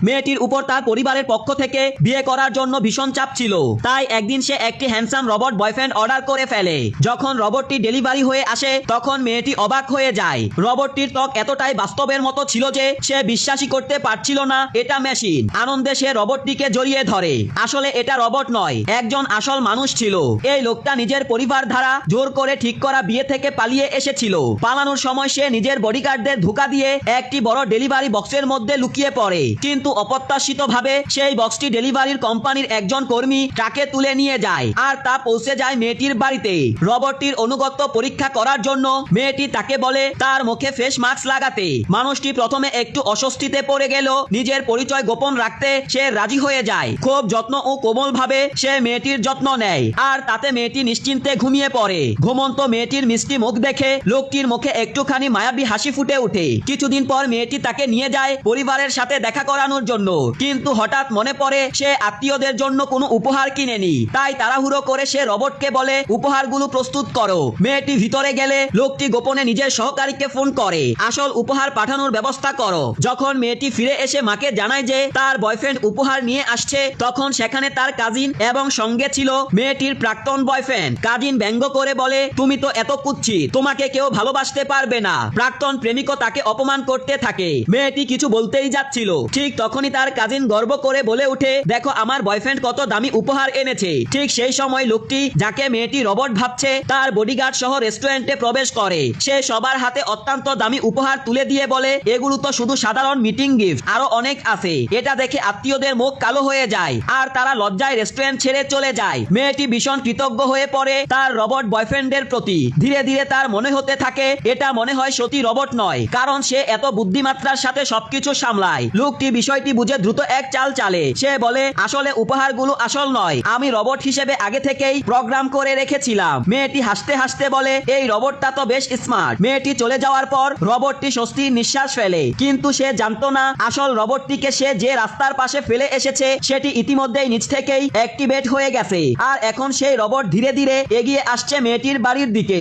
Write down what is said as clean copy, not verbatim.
মেয়েটির উপর তার পরিবারের পক্ষ থেকে বিয়ে করার জন্য ভীষণ চাপ ছিল। তাই একদিন সে একটি হ্যান্ডসাম রবট বয়ফ্রেন্ড অর্ডার করে ফেলে। যখন রবটটি ডেলিভারি হয়ে আসে তখন মেয়েটি অবাক হয়ে যায়। রবটটির ত্বক এতটাই বাস্তবের মতো ছিল যে সে বিশ্বাসই করতে পারছিল না এটা মেশিন। আনন্দে সে রবটটিকে জড়িয়ে ধরে। আসলে এটা রবট নয়, একজন আসল মানুষ ছিল। এই লোকটা নিজের পরিবার দ্বারা জোর করে ঠিক করা বিয়ে থেকে পালিয়ে এসেছিল। পালানোর সময় সে নিজের বডিগার্ডদের ধোঁকা দিয়ে একটি বড় ডেলিভারি বক্সের মধ্যে লুকিয়ে পড়ে, কিন্তু অপ্রত্যাশিতভাবে সেই বক্সটি ডেলিভারির কোম্পানির একজন কর্মী ট্রাকে তুলে নিয়ে যায় আর তা পৌঁছে যায় মেয়েটির বাড়িতে। রবটটির অনুগত্য পরীক্ষা করার জন্য মেয়েটি তাকে বলে তার মুখে ফেস মাস্ক লাগাতে। মানুষটি প্রথমে একটু অস্বস্তিতে পড়ে গেল। নিজের পরিচয় গোপন রাখতে সে রাজি হয়ে যায়। খুব যত্ন ও কোমল ভাবে সে মেয়েটির যত্ন নেয় আর তাতে মেয়েটি নিশ্চিন্তে ঘুমিয়ে পড়ে। ঘুমন্ত মেয়েটির মিষ্টি মুখ দেখে লোকটির মুখে একটুখানি মায়াবী হাসি ফুটে ওঠে। কিছুদিন পর মেয়েটি তাকে নিয়ে যায় পরিবারের সাথে দেখা করানোর জন্য, কিন্তু হঠাৎ মনে পড়ে সে আত্মীয়দের জন্য কোনো উপহার কিনেনি। তাই তাড়াহুড়ো করে সে রবটকে বলে উপহারগুলো প্রস্তুত করো। মেয়েটি ভিতরে গেলে লোকটি গোপনে নিজের সহকারীকে ফোন করে আসল উপহার পাঠানোর ব্যবস্থা করো। যখন মেয়েটি ফিরে এসে মাকে জানায় যে তার বয়ফ্রেন্ড উপহার নিয়ে আসছে, তখন সেখানে তার কাজিন এবং সঙ্গে ছিল মেয়েটির প্রাক্তন বয়ফ্রেন্ড। কাজিন ব্যঙ্গ করে বলে তুমি তো এত কুৎসিত, তোমাকে কেউ ভালোবাসতে পারবে না। প্রাক্তন প্রেমিকও তাকে অপমান করতে থাকে। মেয়েটি কিছু বলতেই যাচ্ছিল, ঠিক তখনই তার কাজিন গর্ব করে বলে উঠে দেখো আমার বয়ফ্রেন্ড কত দামি উপহার এনেছে। ঠিক সেই সময় লোকটি যাকে মেয়েটি রবট ভাবছে তার বডিগার্ড সহ রেস্টুরেন্টে প্রবেশ করে। সে সবার হাতে অত্যন্ত দামি উপহার তুলে দিয়ে বলে এগুলো তো শুধু সাধারণ মিটিং গিফট, আরো অনেক আছে। এটা দেখে আত্মীয়দের মুখ কালো হয়ে যায় আর তারা লজ্জায় রেস্টুরেন্ট ছেড়ে চলে যায়। মেয়েটি ভীষণ কৃতজ্ঞ হয়ে পড়ে তার রবট বয়ফ্রেন্ডের প্রতি। ধীরে ধীরে তার মনে হতে থাকে এটা মনে হয় সত্যি রবট নয়, কারণ সে এত বুদ্ধিমাত্রার সাথে সবকিছু সামলায়। লোকটি বিষয়টি বুঝে দ্রুত এক চাল চালে। সে বলে আসলে উপহারগুলো আসল নয়, আমি রবট হিসেবে আগে থেকেই প্রোগ্রাম করে রেখেছিলাম। মেয়েটি হাসতে হাসতে বলে এই রবটটা তো বেশ স্মার্ট। মেয়েটি চলে যাওয়ার পর রবটটি স্বস্তির নিঃশ্বাস ফেলে, কিন্তু সে জানতো না আসল রবটটিকে সে যে রাস্তার পাশে ফেলে এসেছে সেটি ইতিমধ্যেই নিজ থেকেই অ্যাক্টিভেট হয়ে গেছে। আর এখন সেই রবট ধীরে ধীরে এগিয়ে আসছে মেয়েটির বাড়ির দিকে।